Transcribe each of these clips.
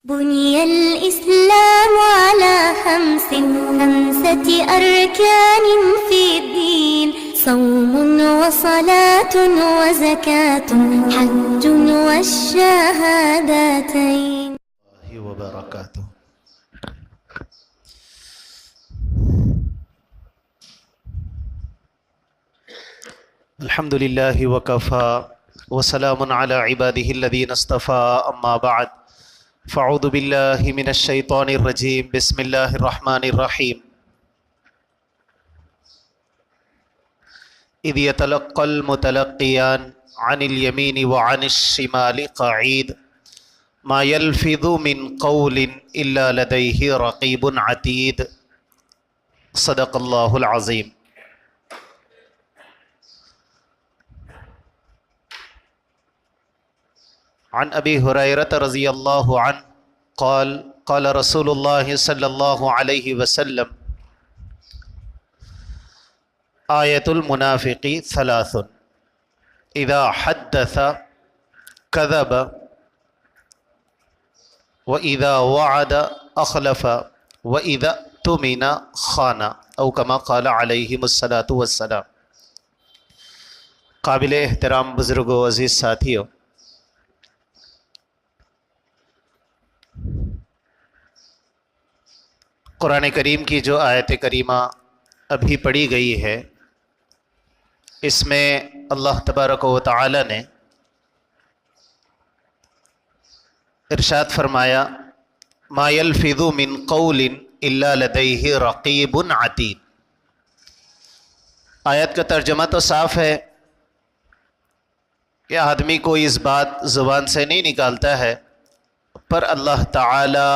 بني الإسلام على خمسة أركان في الدين صوم وصلاة وزكاة حج والشهادتين وبركاته. الحمد لله وكفى وسلام على عباده الذين اصطفى أما بعد فاعوذ بالله من الشيطان الرجيم بسم الله الرحمن الرحيم إذ يتلقى المتلقيان عن اليمين وعن الشمال قعيد ما يلفظ من قول إلا لديه رقيب عتيد صدق الله العظيم. عن ابی ہریرہ رضی اللہ عنہ قال قال رسول اللہ صلی اللہ علیہ وسلم آیت المنافق ثلاث اذا حدث کذب واذا وعد اخلف واذا اؤتمن خان او کما قال علیہ الصلاۃ والسلام. قابل احترام بزرگوں عزیز ساتھیوں، قرآن کریم کی جو آیت کریمہ ابھی پڑھی گئی ہے، اس میں اللہ تبارک و تعالی نے ارشاد فرمایا ما یلفظ من قول الا لدیہ رقیب عتید. آیت کا ترجمہ تو صاف ہے کہ آدمی کوئی اس بات زبان سے نہیں نکالتا ہے، پر اللہ تعالی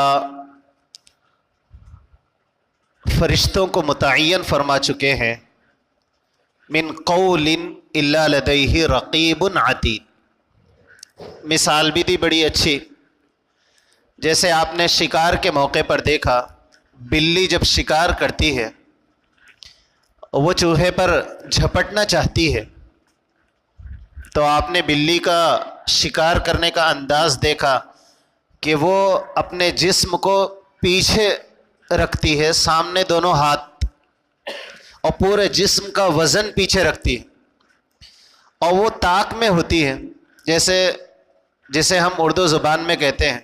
فرشتوں کو متعین فرما چکے ہیں من قول الا لدیہ رقیب عتید. مثال بھی دی بڑی اچھی، جیسے آپ نے شکار کے موقع پر دیکھا، بلی جب شکار کرتی ہے وہ چوہے پر جھپٹنا چاہتی ہے، تو آپ نے بلی کا شکار کرنے کا انداز دیکھا کہ وہ اپنے جسم کو پیچھے رکھتی ہے، سامنے دونوں ہاتھ اور پورے جسم کا وزن پیچھے رکھتی ہے، اور وہ طاق میں ہوتی ہے، جیسے ہم اردو زبان میں کہتے ہیں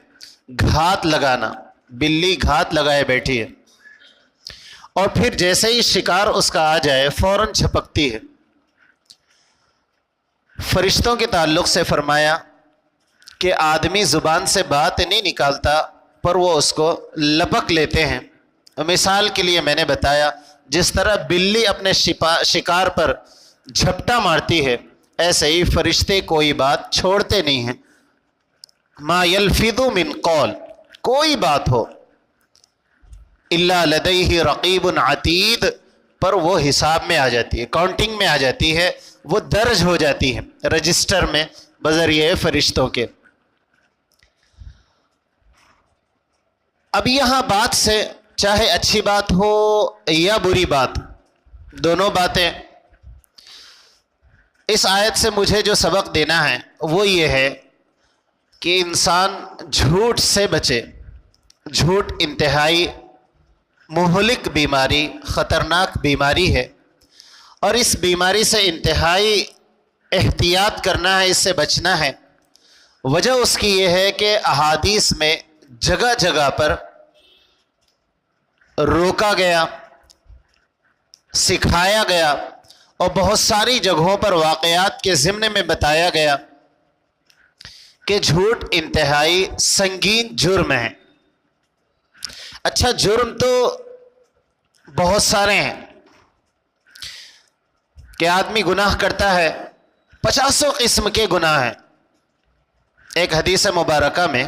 گھات لگانا. بلی گھات لگائے بیٹھی ہے، اور پھر جیسے ہی شکار اس کا آ جائے فوراً جھپکتی ہے. فرشتوں کے تعلق سے فرمایا کہ آدمی زبان سے بات نہیں نکالتا، پر وہ اس کو لپک لیتے ہیں. مثال کے لیے میں نے بتایا جس طرح بلی اپنے شکار پر جھپٹا مارتی ہے، ایسے ہی فرشتے کوئی بات چھوڑتے نہیں ہیں. ما یلفظ من قول، کوئی بات ہو، الا لدیہ رقیب عتید، پر وہ حساب میں آ جاتی ہے، کاؤنٹنگ میں آ جاتی ہے، وہ درج ہو جاتی ہے رجسٹر میں بذریعہ فرشتوں کے. اب یہاں بات سے چاہے اچھی بات ہو یا بری بات، دونوں باتیں، اس آیت سے مجھے جو سبق دینا ہے وہ یہ ہے کہ انسان جھوٹ سے بچے. جھوٹ انتہائی مہلک بیماری، خطرناک بیماری ہے، اور اس بیماری سے انتہائی احتیاط کرنا ہے، اس سے بچنا ہے. وجہ اس کی یہ ہے کہ احادیث میں جگہ جگہ پر روکا گیا، سکھایا گیا، اور بہت ساری جگہوں پر واقعات کے ضمن میں بتایا گیا کہ جھوٹ انتہائی سنگین جرم ہے. اچھا، جرم تو بہت سارے ہیں کہ آدمی گناہ کرتا ہے، 50 قسم کے گناہ ہیں. ایک حدیث مبارکہ میں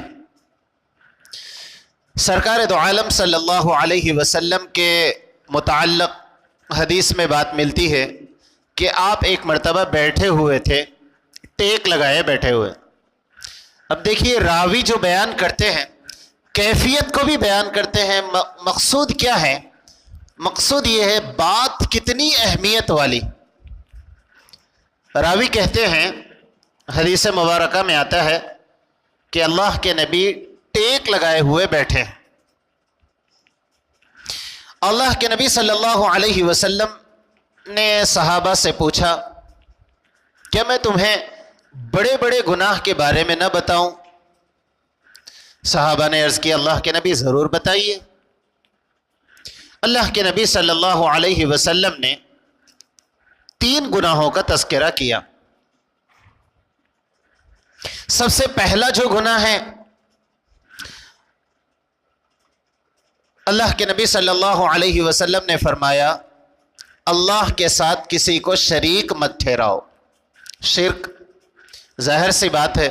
سرکار دو عالم صلی اللہ علیہ وسلم کے متعلق حدیث میں بات ملتی ہے کہ آپ ایک مرتبہ بیٹھے ہوئے تھے، ٹیک لگائے بیٹھے ہوئے. اب دیکھیے، راوی جو بیان کرتے ہیں کیفیت کو بھی بیان کرتے ہیں. مقصود کیا ہے؟ مقصود یہ ہے بات کتنی اہمیت والی. راوی کہتے ہیں، حدیث مبارکہ میں آتا ہے کہ اللہ کے نبی ٹیک لگائے ہوئے بیٹھے ہیں۔ اللہ کے نبی صلی اللہ علیہ وسلم نے صحابہ سے پوچھا کیا میں تمہیں بڑے بڑے گناہ کے بارے میں نہ بتاؤں؟ صحابہ نے عرض کیا اللہ کے نبی ضرور بتائیے۔ اللہ کے نبی صلی اللہ علیہ وسلم نے 3 گناہوں کا تذکرہ کیا۔ سب سے پہلا جو گناہ ہے، اللہ کے نبی صلی اللہ علیہ وسلم نے فرمایا اللہ کے ساتھ کسی کو شریک مت ٹھہراؤ۔ شرک، ظاہر سی بات ہے،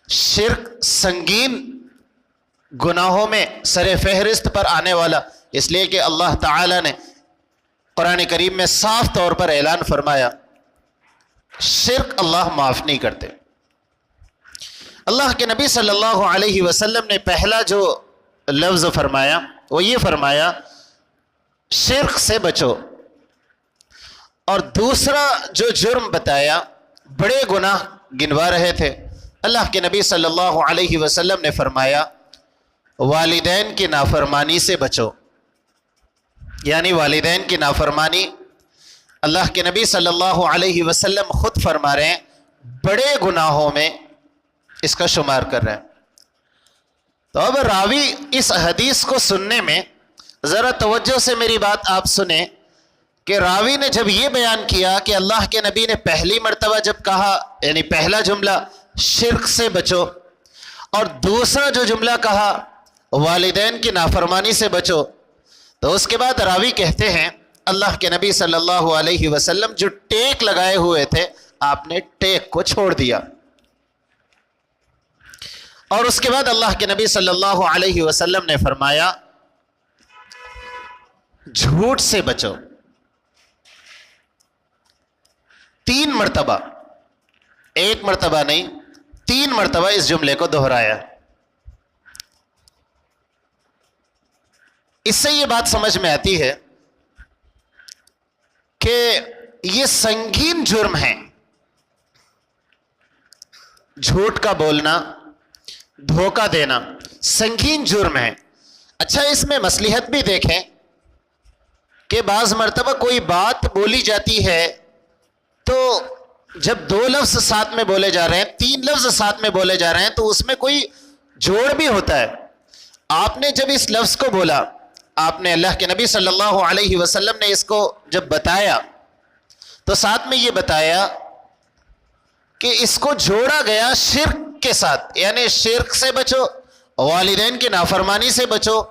شرک سنگین گناہوں میں سر فہرست پر آنے والا، اس لیے کہ اللہ تعالی نے قرآن کریم میں صاف طور پر اعلان فرمایا شرک اللہ معاف نہیں کرتے۔ اللہ کے نبی صلی اللہ علیہ وسلم نے پہلا جو لفظ فرمایا وہ یہ فرمایا شرک سے بچو، اور دوسرا جو جرم بتایا، بڑے گناہ گنوا رہے تھے، اللہ کے نبی صلی اللہ علیہ وسلم نے فرمایا والدین کی نافرمانی سے بچو۔ یعنی والدین کی نافرمانی اللہ کے نبی صلی اللہ علیہ وسلم خود فرما رہے ہیں بڑے گناہوں میں اس کا شمار کر رہے ہیں۔ تو اب راوی اس حدیث کو سننے میں ذرا توجہ سے میری بات آپ سنیں کہ راوی نے جب یہ بیان کیا کہ اللہ کے نبی نے پہلی مرتبہ جب کہا، یعنی پہلا جملہ شرک سے بچو، اور دوسرا جو جملہ کہا والدین کی نافرمانی سے بچو، تو اس کے بعد راوی کہتے ہیں اللہ کے نبی صلی اللہ علیہ وسلم جو ٹیک لگائے ہوئے تھے آپ نے ٹیک کو چھوڑ دیا، اور اس کے بعد اللہ کے نبی صلی اللہ علیہ وسلم نے فرمایا جھوٹ سے بچو۔ 3 مرتبہ، 1 مرتبہ نہیں، 3 مرتبہ اس جملے کو دہرایا۔ اس سے یہ بات سمجھ میں آتی ہے کہ یہ سنگین جرم ہے، جھوٹ کا بولنا، دھوکہ دینا سنگین جرم ہے۔ اچھا، اس میں مصلحت بھی دیکھیں کہ بعض مرتبہ کوئی بات بولی جاتی ہے تو جب 2 لفظ ساتھ میں بولے جا رہے ہیں، 3 لفظ ساتھ میں بولے جا رہے ہیں، تو اس میں کوئی جوڑ بھی ہوتا ہے۔ آپ نے جب اس لفظ کو بولا، آپ نے اللہ کے نبی صلی اللہ علیہ وسلم نے اس کو جب بتایا تو ساتھ میں یہ بتایا کہ اس کو جوڑا گیا شرک کے ساتھ، یعنی شرک سے بچو، والدین کی نافرمانی سے بچو،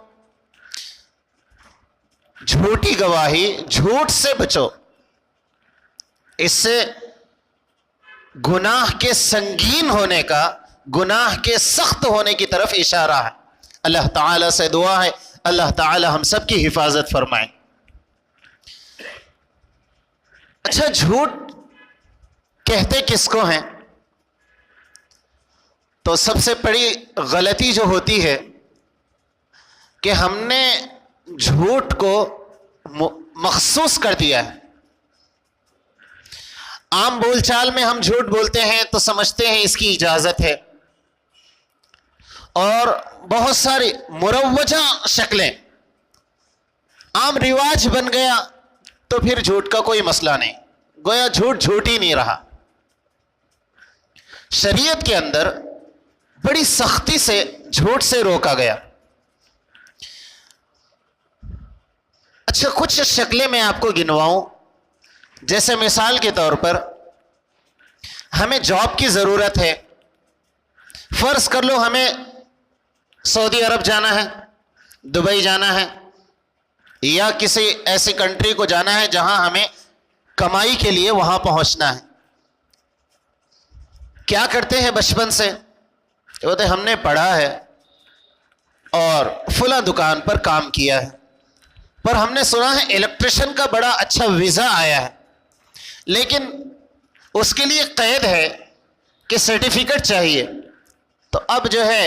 جھوٹی گواہی، جھوٹ سے بچو۔ اس سے گناہ کے سنگین ہونے کا، گناہ کے سخت ہونے کی طرف اشارہ ہے۔ اللہ تعالیٰ سے دعا ہے اللہ تعالی ہم سب کی حفاظت فرمائے۔ اچھا، جھوٹ کہتے کس کو ہیں؟ تو سب سے بڑی غلطی جو ہوتی ہے کہ ہم نے جھوٹ کو مخصوص کر دیا ہے۔ عام بول چال میں ہم جھوٹ بولتے ہیں تو سمجھتے ہیں اس کی اجازت ہے، اور بہت ساری مروجہ شکلیں، عام رواج بن گیا تو پھر جھوٹ کا کوئی مسئلہ نہیں، گویا جھوٹ جھوٹ ہی نہیں رہا۔ شریعت کے اندر بڑی سختی سے جھوٹ سے روکا گیا۔ اچھا، کچھ شکلیں میں آپ کو گنواؤں، جیسے مثال کے طور پر ہمیں جاب کی ضرورت ہے، فرض کر لو ہمیں سعودی عرب جانا ہے، دبئی جانا ہے، یا کسی ایسی کنٹری کو جانا ہے جہاں ہمیں کمائی کے لیے وہاں پہنچنا ہے۔ کیا کرتے ہیں بچپن سے؟ بولتے ہم نے پڑھا ہے اور فلاں دکان پر کام کیا ہے، پر ہم نے سنا ہے الیکٹریشین کا بڑا اچھا ویزا آیا ہے، لیکن اس کے لیے قید ہے کہ سرٹیفکیٹ چاہیے۔ تو اب جو ہے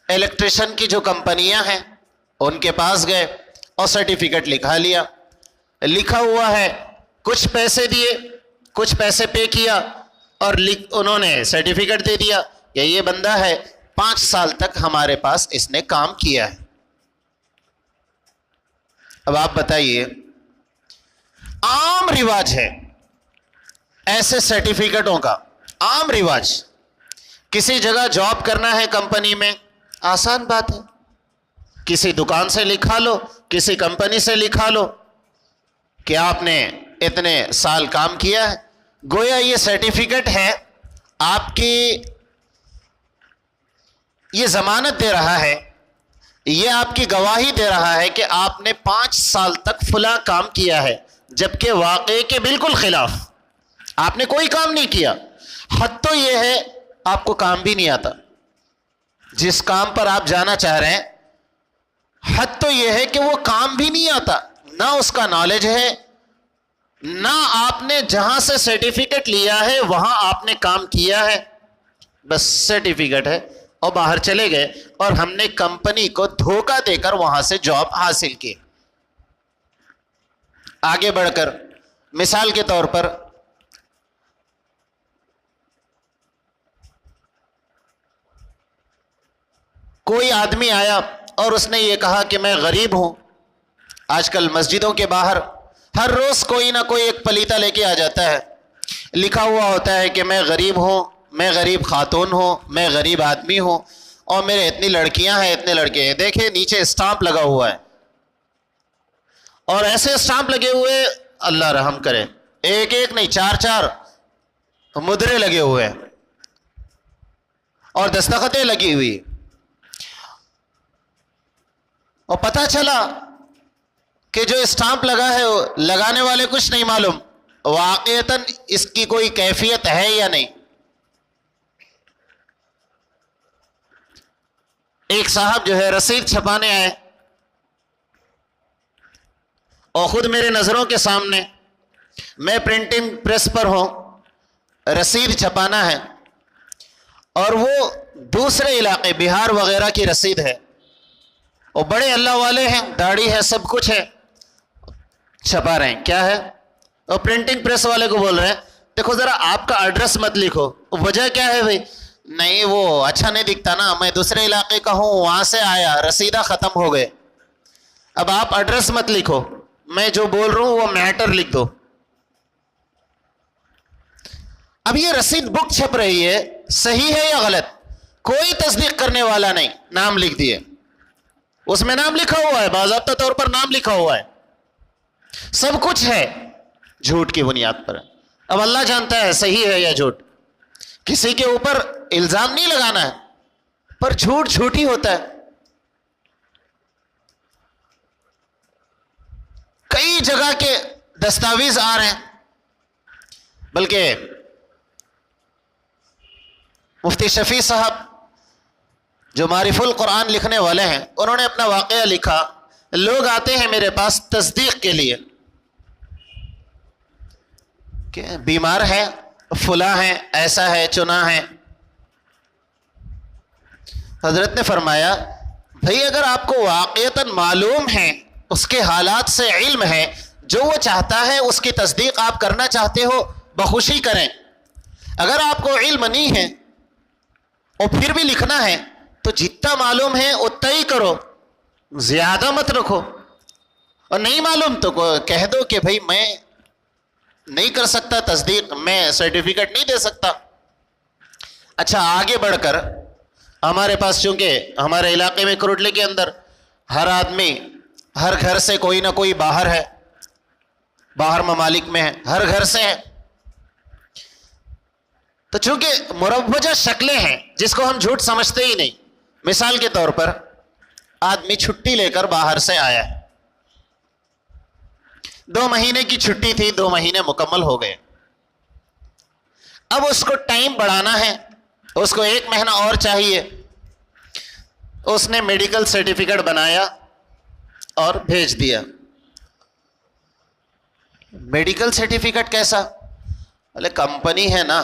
الیکٹریشین کی جو کمپنیاں ہیں ان کے پاس گئے اور سرٹیفکیٹ لکھا لیا، لکھا ہوا ہے، کچھ پیسے دیے، کچھ پیسے پے کیا، اور انہوں نے سرٹیفکیٹ دے دیا کہ یہ بندہ ہے 5 سال تک ہمارے پاس اس نے کام کیا ہے۔ اب آپ بتائیے، عام رواج ہے ایسے سرٹیفکیٹوں کا، عام رواج، کسی جگہ جاب کرنا ہے کمپنی میں، آسان بات ہے، کسی دکان سے لکھا لو، کسی کمپنی سے لکھا لو کہ آپ نے اتنے سال کام کیا ہے، گویا یہ سرٹیفکیٹ ہے آپ کی، یہ ضمانت دے رہا ہے، یہ آپ کی گواہی دے رہا ہے کہ آپ نے 5 سال تک فلاں کام کیا ہے، جبکہ واقعے کے بالکل خلاف آپ نے کوئی کام نہیں کیا۔ حد تو یہ ہے آپ کو کام بھی نہیں آتا، جس کام پر آپ جانا چاہ رہے ہیں حد تو یہ ہے کہ وہ کام بھی نہیں آتا، نہ اس کا نالج ہے، نہ آپ نے جہاں سے سرٹیفکیٹ لیا ہے وہاں آپ نے کام کیا ہے، بس سرٹیفکیٹ ہے اور باہر چلے گئے، اور ہم نے کمپنی کو دھوکہ دے کر وہاں سے جاب حاصل کی۔ آگے بڑھ کر مثال کے طور پر کوئی آدمی آیا اور اس نے یہ کہا کہ میں غریب ہوں۔ آج کل مسجدوں کے باہر ہر روز کوئی نہ کوئی ایک پلیتا لے کے آ جاتا ہے، لکھا ہوا ہوتا ہے کہ میں غریب ہوں، میں غریب خاتون ہوں، میں غریب آدمی ہوں، اور میرے اتنی لڑکیاں ہیں، اتنے لڑکے ہیں، دیکھیں نیچے اسٹامپ لگا ہوا ہے، اور ایسے اسٹامپ لگے ہوئے اللہ رحم کرے، ایک ایک نہیں 4 مدرے لگے ہوئے ہیں اور دستخطیں لگی ہوئی، اور پتہ چلا کہ جو اسٹامپ لگا ہے لگانے والے کچھ نہیں معلوم واقعتاً اس کی کوئی کیفیت ہے یا نہیں۔ ایک صاحب جو ہے رسید چھپانے آئے، اور خود میرے نظروں کے سامنے، میں پرنٹنگ پریس پر ہوں، رسید چھپانا ہے، اور وہ دوسرے علاقے بہار وغیرہ کی رسید ہے، اور بڑے اللہ والے ہیں، داڑھی ہے، سب کچھ ہے، چھپا رہے ہیں، کیا ہے؟ اور پرنٹنگ پریس والے کو بول رہے ہیں دیکھو ذرا آپ کا ایڈریس مت لکھو، وجہ کیا ہے بھائی؟ نہیں وہ اچھا نہیں دکھتا نا، میں دوسرے علاقے کا ہوں، وہاں سے آیا، رسیدہ ختم ہو گئے، اب آپ ایڈریس مت لکھو، میں جو بول رہا ہوں وہ میٹر لکھ دو۔ اب یہ رسید بک چھپ رہی ہے، صحیح ہے یا غلط؟ کوئی تصدیق کرنے والا نہیں، نام لکھ دیے، اس میں نام لکھا ہوا ہے، باضابطہ طور پر نام لکھا ہوا ہے، سب کچھ ہے، جھوٹ کی بنیاد پر۔ اب اللہ جانتا ہے صحیح ہے یا جھوٹ، کسی کے اوپر الزام نہیں لگانا ہے، پر جھوٹ جھوٹ ہی ہوتا ہے۔ کئی جگہ کے دستاویز آ رہے ہیں، بلکہ مفتی شفیع صاحب جو معرف القرآن لکھنے والے ہیں، انہوں نے اپنا واقعہ لکھا، لوگ آتے ہیں میرے پاس تصدیق کے لیے کہ بیمار ہے، فلاں ہے، ایسا ہے، چنا ہے۔ حضرت نے فرمایا بھئی اگر آپ کو واقعتاً معلوم ہے، اس کے حالات سے علم ہے، جو وہ چاہتا ہے اس کی تصدیق آپ کرنا چاہتے ہو، بخوشی کریں۔ اگر آپ کو علم نہیں ہے اور پھر بھی لکھنا ہے تو جتنا معلوم ہے اتنا ہی کرو، زیادہ مت رکھو، اور نہیں معلوم تو کہہ دو کہ بھئی میں نہیں کر سکتا تصدیق، میں سرٹیفکیٹ نہیں دے سکتا۔ اچھا آگے بڑھ کر ہمارے پاس چونکہ ہمارے علاقے میں کروٹلے کے اندر ہر آدمی ہر گھر سے کوئی نہ کوئی باہر ہے، باہر ممالک میں ہے، ہر گھر سے ہے، تو چونکہ مروجہ شکلیں ہیں جس کو ہم جھوٹ سمجھتے ہی نہیں۔ مثال کے طور پر آدمی چھٹی لے کر باہر سے آیا ہے، 2 مہینے کی چھٹی تھی، 2 مہینے مکمل ہو گئے، اب اس کو ٹائم بڑھانا ہے، اس کو 1 مہینہ اور چاہیے، اس نے میڈیکل سرٹیفکیٹ بنایا اور بھیج دیا۔ میڈیکل سرٹیفکیٹ کیسا؟ بولے کمپنی ہے نا،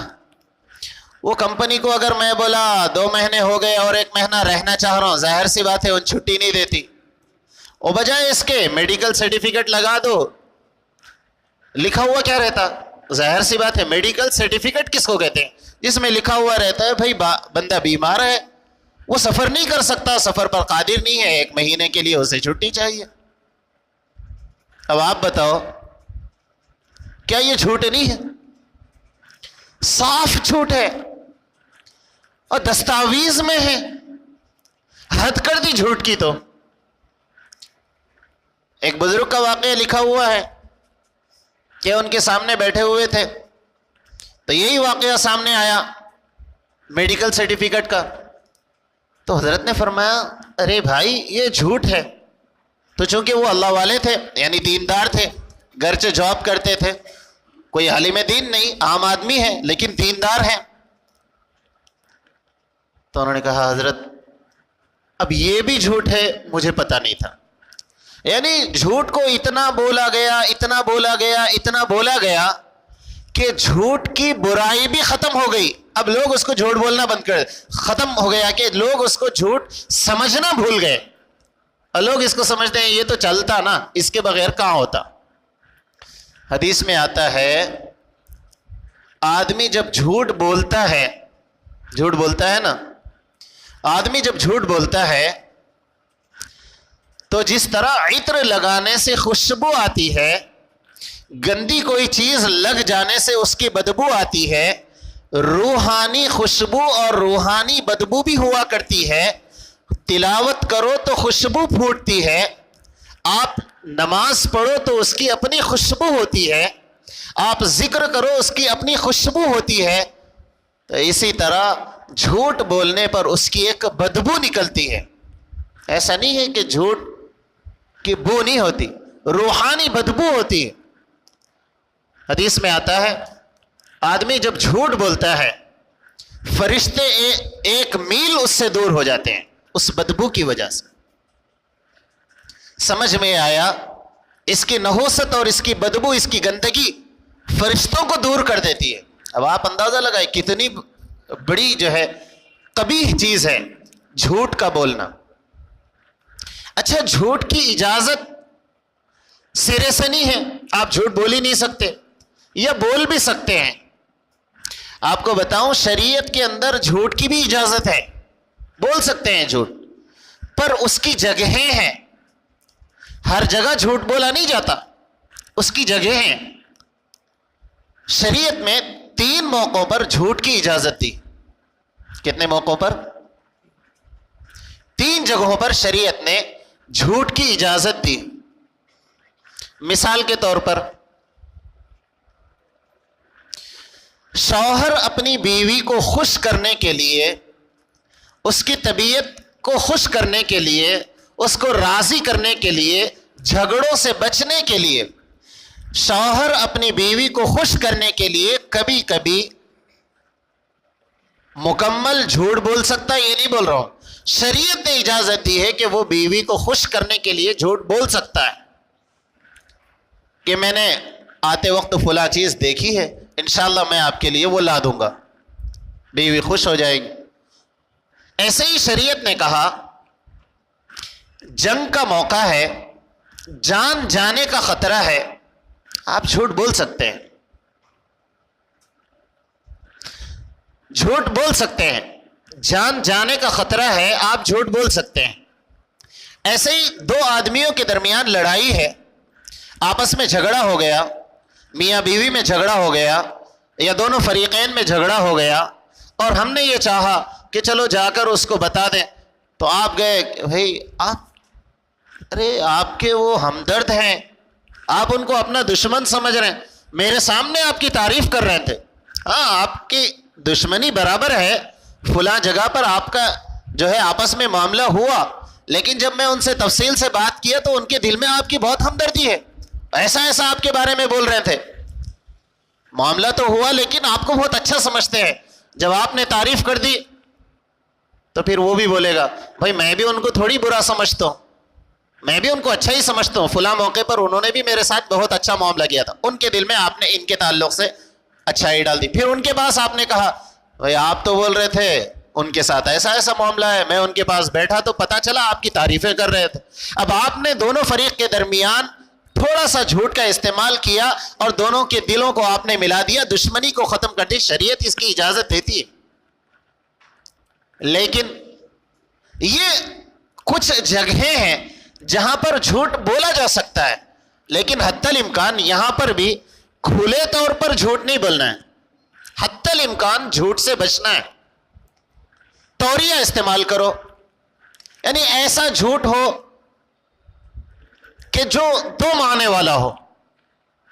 وہ کمپنی کو اگر میں بولا 2 مہینے ہو گئے اور 1 مہینہ رہنا چاہ رہا ہوں، ظاہر سی بات ہے ان چھٹی نہیں دیتی، اور بجائے اس کے میڈیکل سرٹیفکیٹ لگا دو، لکھا ہوا کیا رہتا؟ ظاہر سی بات ہے میڈیکل سرٹیفکیٹ کس کو کہتے ہیں؟ جس میں لکھا ہوا رہتا ہے بھائی بندہ بیمار ہے، وہ سفر نہیں کر سکتا، سفر پر قادر نہیں ہے، 1 مہینے کے لیے اسے چھٹی چاہیے۔ اب آپ بتاؤ کیا یہ جھوٹ نہیں ہے؟ صاف جھوٹ ہے اور دستاویز میں ہے، حد کر دی جھوٹ کی۔ تو ایک بزرگ کا واقعہ لکھا ہوا ہے کہ ان کے سامنے بیٹھے ہوئے تھے تو یہی واقعہ سامنے آیا میڈیکل سرٹیفکیٹ کا، تو حضرت نے فرمایا ارے بھائی یہ جھوٹ ہے۔ تو چونکہ وہ اللہ والے تھے، یعنی دیندار تھے، گھر سے جاب کرتے تھے، کوئی عالم دین نہیں، عام آدمی ہے لیکن دیندار ہے، تو انہوں نے کہا حضرت اب یہ بھی جھوٹ ہے، مجھے پتہ نہیں تھا۔ یعنی جھوٹ کو اتنا بولا گیا، اتنا بولا گیا، اتنا بولا گیا کہ جھوٹ کی برائی بھی ختم ہو گئی۔ اب لوگ اس کو جھوٹ بولنا بند کر، ختم ہو گیا کہ لوگ اس کو جھوٹ سمجھنا بھول گئے، اور لوگ اس کو سمجھتے ہیں یہ تو چلتا نا، اس کے بغیر کہاں ہوتا۔ حدیث میں آتا ہے آدمی جب جھوٹ بولتا ہے، جھوٹ بولتا ہے نا، آدمی جب جھوٹ بولتا ہے تو جس طرح عطر لگانے سے خوشبو آتی ہے، گندی کوئی چیز لگ جانے سے اس کی بدبو آتی ہے، روحانی خوشبو اور روحانی بدبو بھی ہوا کرتی ہے۔ تلاوت کرو تو خوشبو پھوٹتی ہے، آپ نماز پڑھو تو اس کی اپنی خوشبو ہوتی ہے، آپ ذکر کرو اس کی اپنی خوشبو ہوتی ہے، تو اسی طرح جھوٹ بولنے پر اس کی ایک بدبو نکلتی ہے۔ ایسا نہیں ہے کہ جھوٹ کی بو نہیں ہوتی، روحانی بدبو ہوتی ہے۔ حدیث میں آتا ہے آدمی جب جھوٹ بولتا ہے فرشتے 1 میل اس سے دور ہو جاتے ہیں اس بدبو کی وجہ سے۔ سمجھ میں آیا اس کی نحوست اور اس کی بدبو، اس کی گندگی فرشتوں کو دور کر دیتی ہے۔ اب آپ اندازہ لگائیں کتنی بڑی جو ہے قبیح چیز ہے جھوٹ کا بولنا۔ اچھا جھوٹ کی اجازت سرے سے نہیں ہے، آپ جھوٹ بول ہی نہیں سکتے، یا بول بھی سکتے ہیں۔ آپ کو بتاؤں شریعت کے اندر جھوٹ کی بھی اجازت ہے، بول سکتے ہیں جھوٹ، پر اس کی جگہیں ہیں، ہر جگہ جھوٹ بولا نہیں جاتا، اس کی جگہیں ہیں۔ شریعت میں 3 موقعوں پر جھوٹ کی اجازت دی۔ کتنے موقعوں پر؟ 3 جگہوں پر شریعت نے جھوٹ کی اجازت دی۔ مثال کے طور پر شوہر اپنی بیوی کو خوش کرنے کے لیے، اس کی طبیعت کو خوش کرنے کے لیے، اس کو راضی کرنے کے لیے، جھگڑوں سے بچنے کے لیے، شوہر اپنی بیوی کو خوش کرنے کے لیے کبھی کبھی مکمل جھوٹ بول سکتا ہے، یہ نہیں بول رہا ہوں، شریعت نے اجازت دی ہے کہ وہ بیوی کو خوش کرنے کے لیے جھوٹ بول سکتا ہے کہ میں نے آتے وقت فلاں چیز دیکھی ہے، انشاءاللہ میں آپ کے لیے وہ لا دوں گا، بیوی خوش ہو جائے گی۔ ایسے ہی شریعت نے کہا جنگ کا موقع ہے، جان جانے کا خطرہ ہے، آپ جھوٹ بول سکتے ہیں، جھوٹ بول سکتے ہیں، جان جانے کا خطرہ ہے، آپ جھوٹ بول سکتے ہیں۔ ایسے ہی 2 آدمیوں کے درمیان لڑائی ہے، آپس میں جھگڑا ہو گیا، میاں بیوی میں جھگڑا ہو گیا، یا دونوں فریقین میں جھگڑا ہو گیا، اور ہم نے یہ چاہا کہ چلو جا کر اس کو بتا دیں، تو آپ گئے بھائی آپ کے وہ ہمدرد ہیں، آپ ان کو اپنا دشمن سمجھ رہے ہیں، میرے سامنے آپ کی تعریف کر رہے تھے، ہاں آپ کی دشمنی برابر ہے، فلاں جگہ پر آپ کا جو ہے آپس میں معاملہ ہوا، لیکن جب میں ان سے تفصیل سے بات کیا تو ان کے دل میں آپ کی بہت ہمدردی ہے، ایسا ایسا آپ کے بارے میں بول رہے تھے، معاملہ تو ہوا لیکن آپ کو بہت اچھا سمجھتے ہیں، جب آپ نے تعریف کر دی تو پھر وہ بھی بولے گا بھائی میں بھی ان کو تھوڑی برا سمجھتا ہوں، میں بھی ان کو اچھا ہی سمجھتا ہوں، فلاں موقع پر انہوں نے بھی میرے ساتھ بہت اچھا معاملہ کیا تھا، ان کے دل میں آپ نے ان کے تعلق سے اچھائی ڈال دی۔ پھر ان کے پاس آپ نے کہا بھائی آپ تو بول رہے تھے ان کے ساتھ ایسا ایسا معاملہ ہے، میں ان کے پاس بیٹھا تو پتا چلا آپ کی تعریفیں کر رہے تھے۔ اب آپ نے دونوں فریق کے درمیان تھوڑا سا جھوٹ کا استعمال کیا اور دونوں کے دلوں کو آپ نے ملا دیا، دشمنی کو ختم کر دی، شریعت اس کی اجازت دیتی ہے، لیکن یہ کچھ جگہیں ہیں جہاں پر جھوٹ بولا جا سکتا ہے، لیکن حتی الامکان یہاں پر بھی کھلے طور پر جھوٹ نہیں بولنا ہے، حتی الامکان جھوٹ سے بچنا ہے۔ توریہ استعمال کرو، یعنی ایسا جھوٹ ہو کہ جو دو معنی والا ہو۔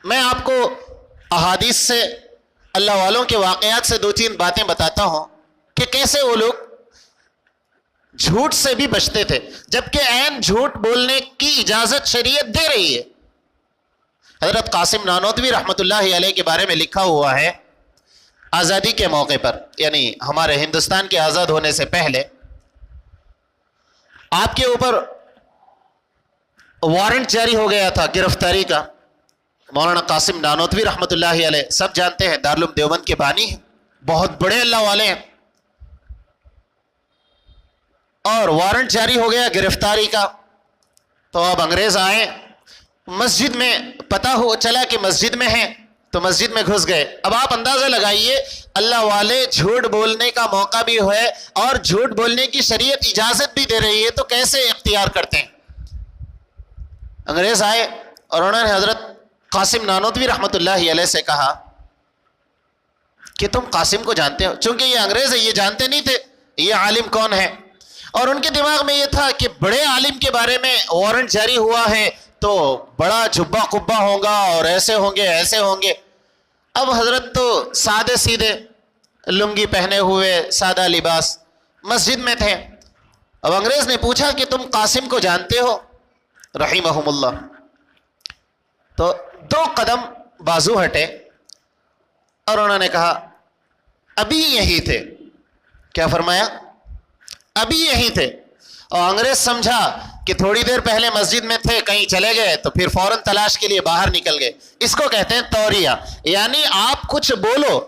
میں آپ کو احادیث سے، اللہ والوں کے واقعات سے 2-3 باتیں بتاتا ہوں کہ کیسے وہ لوگ جھوٹ سے بھی بچتے تھے، جبکہ عین جھوٹ بولنے کی اجازت شریعت دے رہی ہے۔ حضرت قاسم نانوتوی رحمۃ اللہ علیہ کے بارے میں لکھا ہوا ہے، آزادی کے موقع پر، یعنی ہمارے ہندوستان کے آزاد ہونے سے پہلے آپ کے اوپر وارنٹ جاری ہو گیا تھا گرفتاری کا۔ مولانا قاسم نانوتوی رحمۃ اللہ علیہ سب جانتے ہیں، دارالعلوم دیوبند کے بانی ہیں، بہت بڑے اللہ والے ہیں، اور وارنٹ جاری ہو گیا گرفتاری کا۔ تو اب انگریز آئے، مسجد میں پتہ ہو چلا کہ مسجد میں ہیں، تو مسجد میں گھس گئے۔ اب آپ اندازہ لگائیے، اللہ والے جھوٹ بولنے کا موقع بھی ہے اور جھوٹ بولنے کی شریعت اجازت بھی دے رہی ہے، تو کیسے اختیار کرتے ہیں؟ انگریز آئے اور انہوں نے حضرت قاسم نانوتوی رحمۃ اللہ علیہ سے کہا کہ تم قاسم کو جانتے ہو؟ چونکہ یہ انگریز ہے، یہ جانتے نہیں تھے یہ عالم کون ہے، اور ان کے دماغ میں یہ تھا کہ بڑے عالم کے بارے میں وارنٹ جاری ہوا ہے تو بڑا جبہ قبہ ہوگا اور ایسے ہوں گے ایسے ہوں گے۔ اب حضرت تو سادے سیدھے لنگی پہنے ہوئے سادہ لباس مسجد میں تھے۔ اب انگریز نے پوچھا کہ تم قاسم کو جانتے ہو رحمہم اللہ؟ تو 2 قدم بازو ہٹے اور انہوں نے کہا ابھی یہی تھے۔ کیا فرمایا؟ ابھی یہی تھے۔ اور انگریز سمجھا کہ تھوڑی دیر پہلے مسجد میں تھے، کہیں چلے گئے تو پھر فوراً تلاش کے لیے باہر نکل گئے۔ اس کو کہتے ہیں توریہ، یعنی آپ کچھ بولو،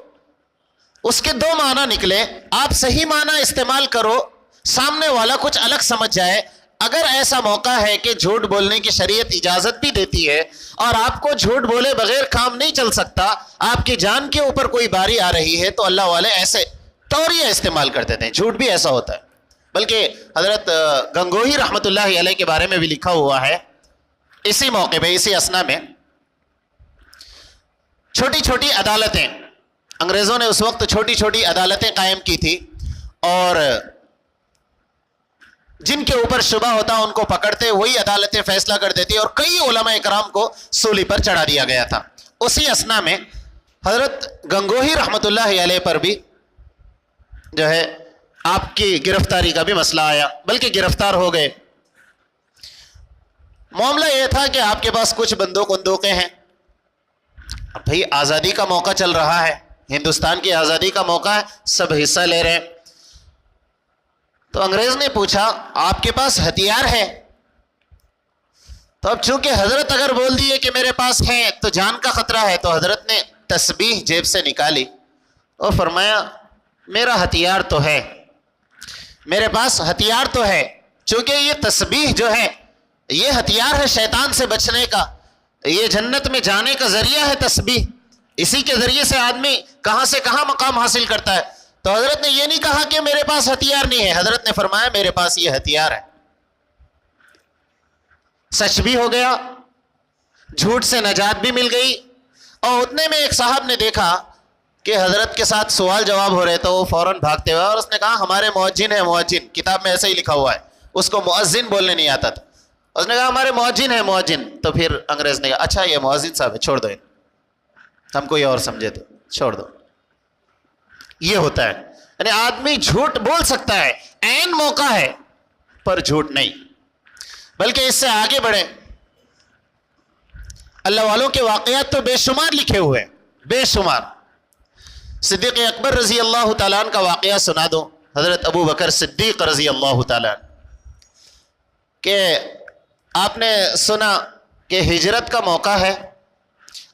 اس کے 2 معنی نکلے، آپ صحیح معنی استعمال کرو، سامنے والا کچھ الگ سمجھ جائے۔ اگر ایسا موقع ہے کہ جھوٹ بولنے کی شریعت اجازت بھی دیتی ہے اور آپ کو جھوٹ بولے بغیر کام نہیں چل سکتا، آپ کی جان کے اوپر کوئی باری آ رہی ہے، تو اللہ والے ایسے توریہ استعمال کرتے تھے۔ جھوٹ بھی ایسا ہوتا ہے، بلکہ حضرت گنگوہی رحمۃ اللہ علیہ کے بارے میں بھی لکھا ہوا ہے، اسی موقع پہ، اسی اثنا میں، چھوٹی چھوٹی عدالتیں، انگریزوں نے اس وقت چھوٹی چھوٹی عدالتیں قائم کی تھی، اور جن کے اوپر شبہ ہوتا ان کو پکڑتے، وہی عدالتیں فیصلہ کر دیتی، اور کئی علماء اکرام کو سولی پر چڑھا دیا گیا تھا۔ اسی اثنا میں حضرت گنگوہی رحمۃ اللہ علیہ پر بھی جو ہے آپ کی گرفتاری کا بھی مسئلہ آیا، بلکہ گرفتار ہو گئے۔ معاملہ یہ تھا کہ آپ کے پاس کچھ بندوقیں ہیں، بھائی آزادی کا موقع چل رہا ہے، ہندوستان کی آزادی کا موقع ہے، سب حصہ لے رہے ہیں۔ تو انگریز نے پوچھا آپ کے پاس ہتھیار ہے؟ تو اب چونکہ حضرت اگر بول دیے کہ میرے پاس ہیں تو جان کا خطرہ ہے، تو حضرت نے تسبیح جیب سے نکالی اور فرمایا میرا ہتھیار تو ہے، میرے پاس ہتھیار تو ہے، چونکہ یہ تسبیح جو ہے یہ ہتھیار ہے شیطان سے بچنے کا، یہ جنت میں جانے کا ذریعہ ہے تسبیح، اسی کے ذریعے سے آدمی کہاں سے کہاں مقام حاصل کرتا ہے۔ تو حضرت نے یہ نہیں کہا کہ میرے پاس ہتھیار نہیں ہے، حضرت نے فرمایا میرے پاس یہ ہتھیار ہے۔ سچ بھی ہو گیا، جھوٹ سے نجات بھی مل گئی۔ اور اتنے میں ایک صاحب نے دیکھا کہ حضرت کے ساتھ سوال جواب ہو رہے، تو وہ فوراً بھاگتے ہوئے، اور اس نے کہا ہمارے مؤذن ہیں، مؤذن، کتاب میں ایسا ہی لکھا ہوا ہے، اس کو مؤذن بولنے نہیں آتا تھا، اس نے کہا ہمارے مؤذن ہیں، مؤذن۔ تو پھر انگریز نے کہا اچھا یہ مؤذن صاحب ہے، چھوڑ دو، ہم کوئی اور سمجھے تھے، چھوڑ دو۔ یہ ہوتا ہے، یعنی آدمی جھوٹ بول سکتا ہے، عین موقع ہے، پر جھوٹ نہیں۔ بلکہ اس سے آگے بڑھیں، اللہ والوں کے واقعات تو بے شمار لکھے ہوئے ہیں، بے شمار۔ صدیق اکبر رضی اللہ تعالیٰ عنہ کا واقعہ سنا دو، حضرت ابو بکر صدیق رضی اللہ تعالیٰ عنہ، کہ آپ نے سنا کہ ہجرت کا موقع ہے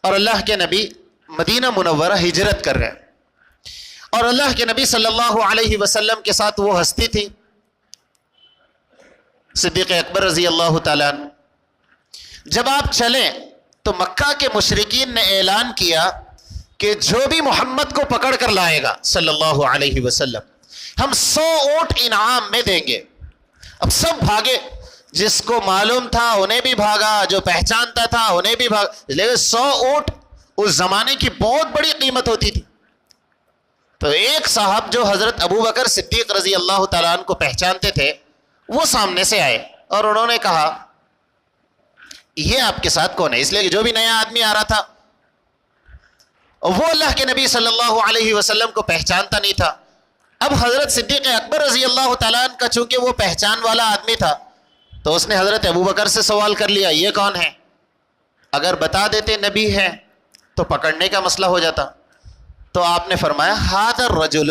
اور اللہ کے نبی مدینہ منورہ ہجرت کر رہے ہیں، اور اللہ کے نبی صلی اللہ علیہ وسلم کے ساتھ وہ ہستی تھی صدیق اکبر رضی اللہ تعالیٰ عنہ۔ جب آپ چلیں تو مکہ کے مشرکین نے اعلان کیا کہ جو بھی محمد کو پکڑ کر لائے گا صلی اللہ علیہ وسلم، ہم 100 اونٹ انعام میں دیں گے، اب سب بھاگے، جس کو معلوم تھا انہیں بھی بھاگا، جو پہچانتا تھا انہیں بھی بھاگا، لیکن 100 اونٹ اس زمانے کی بہت بڑی قیمت ہوتی تھی۔ تو ایک صاحب جو حضرت ابو بکر صدیق رضی اللہ تعالیٰ عنہ کو پہچانتے تھے، وہ سامنے سے آئے اور انہوں نے کہا یہ آپ کے ساتھ کون ہے؟ اس لیے کہ جو بھی نیا آدمی آ رہا تھا وہ اللہ کے نبی صلی اللہ علیہ وسلم کو پہچانتا نہیں تھا۔ اب حضرت صدیق اکبر رضی اللہ تعالیٰ عنہ کا چونکہ وہ پہچان والا آدمی تھا، تو اس نے حضرت ابو بکر سے سوال کر لیا یہ کون ہے؟ اگر بتا دیتے نبی ہے تو پکڑنے کا مسئلہ ہو جاتا۔ تو آپ نے فرمایا ھذا الرجل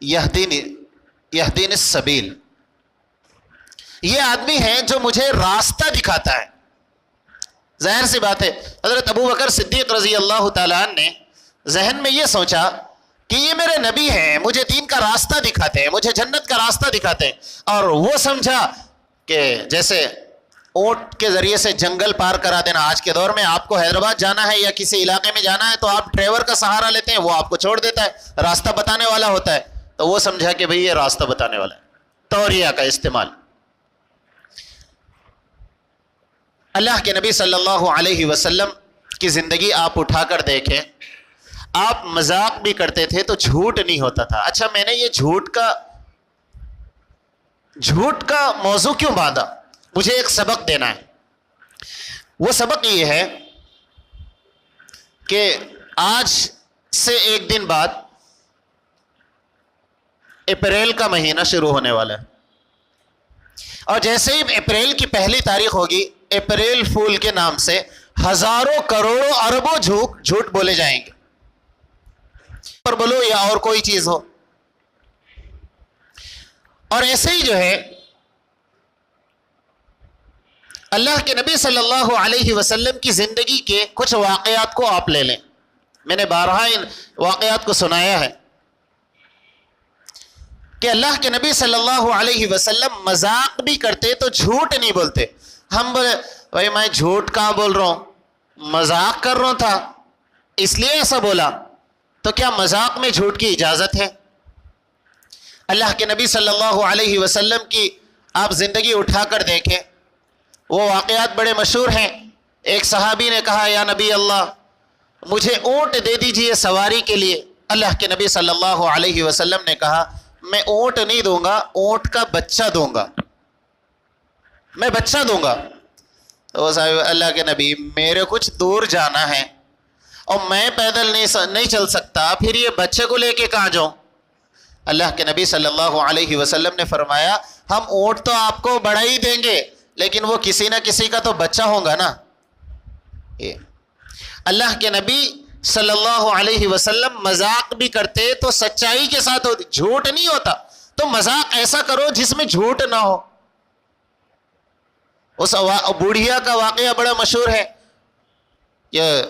یہدینی السبیل، یہ آدمی ہے جو مجھے راستہ دکھاتا ہے۔ ظاہر سی بات ہے حضرت ابو بکر صدیق رضی اللہ تعالیٰ عنہ نے ذہن میں یہ سوچا کہ یہ میرے نبی ہیں، مجھے دین کا راستہ دکھاتے ہیں، مجھے جنت کا راستہ دکھاتے ہیں، اور وہ سمجھا کہ جیسے اونٹ کے ذریعے سے جنگل پار کرا دینا، آج کے دور میں آپ کو حیدرآباد جانا ہے یا کسی علاقے میں جانا ہے تو آپ ڈرائیور کا سہارا لیتے ہیں، وہ آپ کو چھوڑ دیتا ہے، راستہ بتانے والا ہوتا ہے، تو وہ سمجھا کہ بھئی یہ راستہ بتانے والا ہے، توریہ کا استعمال۔ اللہ کے نبی صلی اللہ علیہ وسلم کی زندگی آپ اٹھا کر دیکھیں، آپ مذاق بھی کرتے تھے تو جھوٹ نہیں ہوتا تھا۔ اچھا میں نے یہ جھوٹ کا موضوع کیوں باندھا؟ مجھے ایک سبق دینا ہے۔ وہ سبق یہ ہے کہ آج سے ایک دن بعد اپریل کا مہینہ شروع ہونے والا ہے، اور جیسے ہی اپریل کی پہلی تاریخ ہوگی، اپریل فول کے نام سے ہزاروں کروڑوں اربوں جھوٹ بولے جائیں گے، پر بولو یا اور کوئی چیز ہو۔ اور ایسے ہی جو ہے اللہ کے نبی صلی اللہ علیہ وسلم کی زندگی کے کچھ واقعات کو آپ لے لیں، میں نے بارہا ان واقعات کو سنایا ہے کہ اللہ کے نبی صلی اللہ علیہ وسلم مذاق بھی کرتے تو جھوٹ نہیں بولتے۔ ہم بولے بھائی میں جھوٹ کہاں بول رہا ہوں، مذاق کر رہا تھا اس لیے ایسا بولا، تو کیا مذاق میں جھوٹ کی اجازت ہے؟ اللہ کے نبی صلی اللہ علیہ وسلم کی آپ زندگی اٹھا کر دیکھیں، وہ واقعات بڑے مشہور ہیں۔ ایک صحابی نے کہا یا نبی اللہ مجھے اونٹ دے دیجئے سواری کے لیے۔ اللہ کے نبی صلی اللہ علیہ وسلم نے کہا میں اونٹ نہیں دوں گا، اونٹ کا بچہ دوں گا، میں بچہ دوں گا۔ تو وہ صاحب اللہ کے نبی میرے کچھ دور جانا ہے اور میں پیدل نہیں چل سکتا، پھر یہ بچے کو لے کے کہاں جاؤں؟ اللہ کے نبی صلی اللہ علیہ وسلم نے فرمایا ہم اونٹ تو آپ کو بڑا ہی دیں گے لیکن وہ کسی نہ کسی کا تو بچہ ہوگا نا۔ اللہ کے نبی صلی اللہ علیہ وسلم مذاق بھی کرتے تو سچائی کے ساتھ ہوتی، جھوٹ نہیں ہوتا، تو مذاق ایسا کرو جس میں جھوٹ نہ ہو۔ اس بوڑھیا کا واقعہ بڑا مشہور ہے، یہ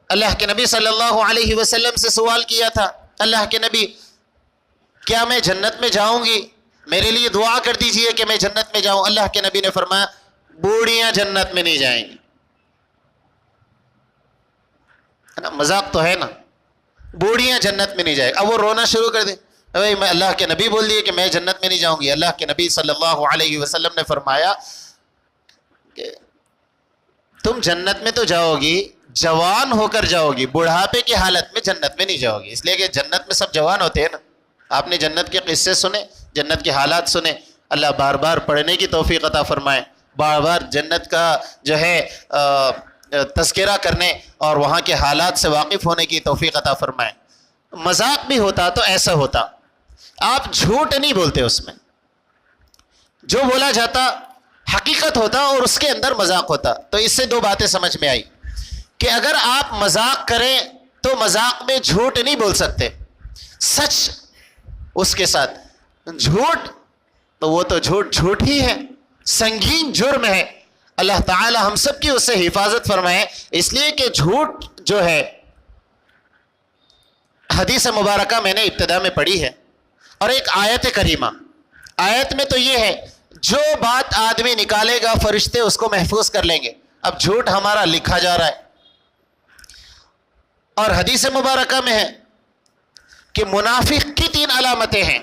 اللہ کے نبی صلی اللہ علیہ وسلم سے سوال کیا تھا اللہ کے نبی کیا میں جنت میں جاؤں گی؟ میرے لیے دعا کر دیجئے کہ میں جنت میں جاؤں۔ اللہ کے نبی نے فرمایا بوڑھیاں جنت میں نہیں جائیں گی۔ مذاق تو ہے نا، بوڑھیاں جنت میں نہیں جائے گی۔ اب وہ رونا شروع کر دیں، بھائی میں اللہ کے نبی بول دیے کہ میں جنت میں نہیں جاؤں گی۔ اللہ کے نبی صلی اللہ علیہ وسلم نے فرمایا کہ تم جنت میں تو جاؤ گی، جوان ہو کر جاؤ گی، بڑھاپے کی حالت میں جنت میں نہیں جاؤ گی، اس لیے کہ جنت میں سب جوان ہوتے ہیں نا۔ آپ نے جنت کے قصے سنے، جنت کے حالات سنے، اللہ بار بار پڑھنے کی توفیق عطا فرمائے، بار بار جنت کا جو ہے تذکرہ کرنے اور وہاں کے حالات سے واقف ہونے کی توفیق عطا فرمائے۔ مذاق بھی ہوتا تو ایسا ہوتا، آپ جھوٹ نہیں بولتے، اس میں جو بولا جاتا حقیقت ہوتا اور اس کے اندر مذاق ہوتا۔ تو اس سے دو باتیں سمجھ میں آئی کہ اگر آپ مذاق کریں تو مذاق میں جھوٹ نہیں بول سکتے، سچ اس کے ساتھ، جھوٹ تو وہ تو جھوٹ ہی ہے، سنگین جرم ہے۔ اللہ تعالی ہم سب کی اس سے حفاظت فرمائے، اس لیے کہ جھوٹ جو ہے حدیث مبارکہ میں نے ابتدا میں پڑھی ہے اور ایک آیت کریمہ، آیت میں تو یہ ہے جو بات آدمی نکالے گا فرشتے اس کو محفوظ کر لیں گے۔ اب جھوٹ ہمارا لکھا جا رہا ہے، اور حدیث مبارکہ میں ہے کہ منافق کی 3 علامتیں ہیں،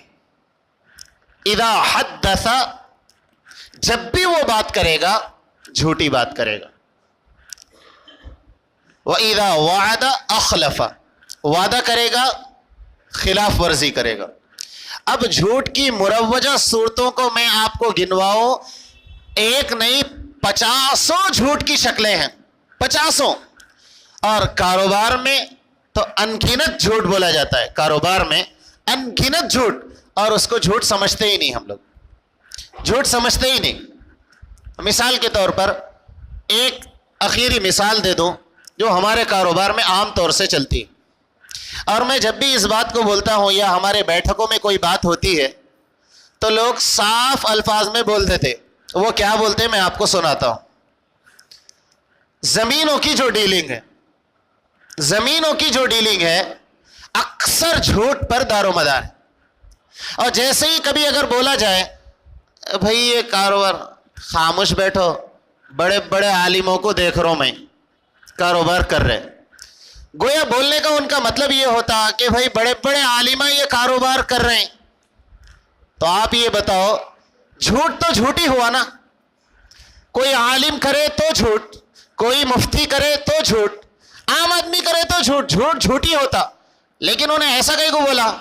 اذا حدث جب بھی وہ بات کرے گا جھوٹی بات کرے گا. وَإِذَا وَعَدَ أَخْلَفَ، وعدہ کرے گا خلاف ورزی کرے گا. اب جھوٹ کی مروجہ صورتوں کو میں آپ کو گنواؤں، ایک نہیں 50 جھوٹ کی شکلیں ہیں، 50. اور کاروبار میں تو انگنت جھوٹ بولا جاتا ہے، کاروبار میں انگنت جھوٹ، اور اس کو جھوٹ سمجھتے ہی نہیں. ہم لوگ جھوٹ سمجھتے ہی نہیں. مثال کے طور پر ایک اخیری مثال دے دوں جو ہمارے کاروبار میں عام طور سے چلتی ہے، اور میں جب بھی اس بات کو بولتا ہوں یا ہمارے بیٹھکوں میں کوئی بات ہوتی ہے تو لوگ صاف الفاظ میں بولتے تھے. وہ کیا بولتے ہیں میں آپ کو سناتا ہوں. زمینوں کی جو ڈیلنگ ہے، زمینوں کی جو ڈیلنگ ہے اکثر جھوٹ پر دار و مدار ہے. اور جیسے ہی کبھی اگر بولا جائے بھئی یہ کاروبار، خاموش بیٹھو، بڑے بڑے عالموں کو دیکھ رہا ہوں میں کاروبار کر رہے. گویا بولنے کا ان کا مطلب یہ ہوتا کہ بھئی بڑے بڑے عالمہ یہ کاروبار کر رہے ہیں. تو آپ یہ بتاؤ جھوٹ تو جھوٹ ہی ہوا نا. کوئی عالم کرے تو جھوٹ، کوئی مفتی کرے تو جھوٹ، عام آدمی کرے تو جھوٹ، جھوٹ جھوٹ ہی ہوتا. لیکن انہیں ایسا کہیں کو بولا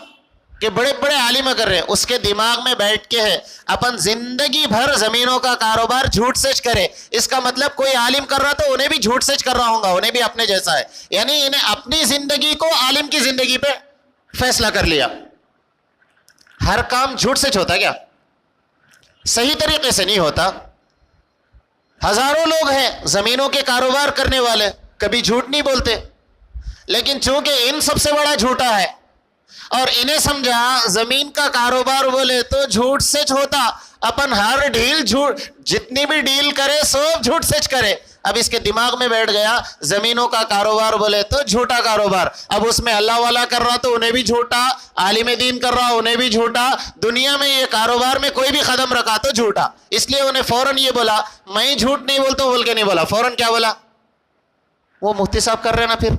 کہ بڑے بڑے عالم کر رہے ہیں. اس کے دماغ میں بیٹھ کے ہے اپن زندگی بھر زمینوں کا کاروبار جھوٹ سچ کرے. اس کا مطلب کوئی عالم کر رہا تو انہیں بھی جھوٹ سچ کر رہا ہوں گا، انہیں بھی اپنے جیسا ہے. یعنی انہیں اپنی زندگی کو عالم کی زندگی پہ فیصلہ کر لیا. ہر کام جھوٹ سچ ہوتا کیا؟ صحیح طریقے سے نہیں ہوتا. ہزاروں لوگ ہیں زمینوں کے کاروبار کرنے والے، کبھی جھوٹ نہیں بولتے. لیکن چونکہ ان سب سے بڑا جھوٹا ہے اور انہیں سمجھا زمین کا کاروبار بولے تو جھوٹ سچ ہوتا، اپن ہر ڈیل جھوٹ، جتنی بھی ڈیل کرے سب جھوٹ سچ کرے. اب اس کے دماغ میں بیٹھ گیا زمینوں کا کاروبار بولے تو جھوٹا کاروبار. اب اس میں اللہ والا کر رہا تو انہیں بھی جھوٹا، عالم دین کر رہا انہیں بھی جھوٹا، دنیا میں یہ کاروبار میں کوئی بھی قدم رکھا تو جھوٹا. اس لیے انہیں فوراً یہ بولا میں جھوٹ نہیں بولتا بول کے نہیں بولا، فوراً کیا بولا؟ وہ مفتی صاحب کر رہے نا پھر.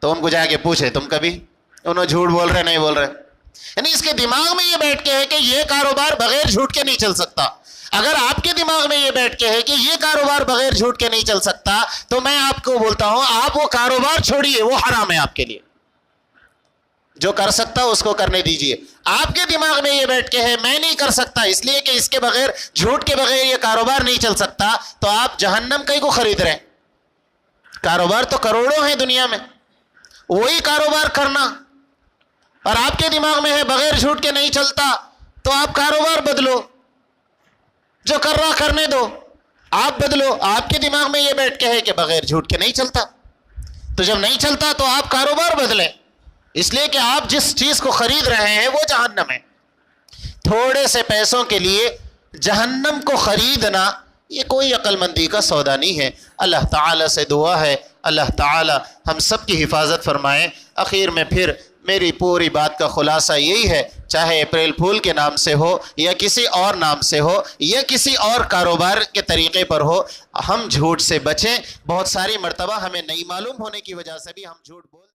تو ان کو جا کے پوچھے تم کبھی انہوں جھوٹ بول رہے نہیں بول رہے. یعنی اس کے دماغ میں یہ بیٹھ کے ہے کہ یہ کاروبار بغیر جھوٹ کے نہیں چل سکتا. اگر آپ کے دماغ میں یہ بیٹھ کے ہے کہ یہ کاروبار بغیر جھوٹ کے نہیں چل سکتا تو میں آپ کو بولتا ہوں آپ وہ کاروبار چھوڑیے، وہ حرام ہے آپ کے لیے. جو کر سکتا اس کو کرنے دیجیے. آپ کے دماغ میں یہ بیٹھ کے ہے میں نہیں کر سکتا اس لیے کہ اس کے بغیر، جھوٹ کے بغیر یہ کاروبار نہیں چل سکتا، تو آپ جہنم کہیں کو خرید رہے ہیں. کاروبار تو کروڑوں ہیں دنیا میں، وہی کاروبار کرنا. اور آپ کے دماغ میں ہے بغیر جھوٹ کے نہیں چلتا تو آپ کاروبار بدلو، جو کر رہا کرنے دو، آپ بدلو. آپ کے دماغ میں یہ بیٹھ کے ہے کہ بغیر جھوٹ کے نہیں چلتا، تو جب نہیں چلتا تو آپ کاروبار بدلیں. اس لیے کہ آپ جس چیز کو خرید رہے ہیں وہ جہنم ہے. تھوڑے سے پیسوں کے لیے جہنم کو خریدنا یہ کوئی عقل مندی کا سودا نہیں ہے. اللہ تعالیٰ سے دعا ہے اللہ تعالیٰ ہم سب کی حفاظت فرمائے. اخیر میں پھر میری پوری بات کا خلاصہ یہی ہے، چاہے اپریل پھول کے نام سے ہو یا کسی اور نام سے ہو یا کسی اور کاروبار کے طریقے پر ہو، ہم جھوٹ سے بچیں. بہت ساری مرتبہ ہمیں نہیں معلوم ہونے کی وجہ سے بھی ہم جھوٹ بول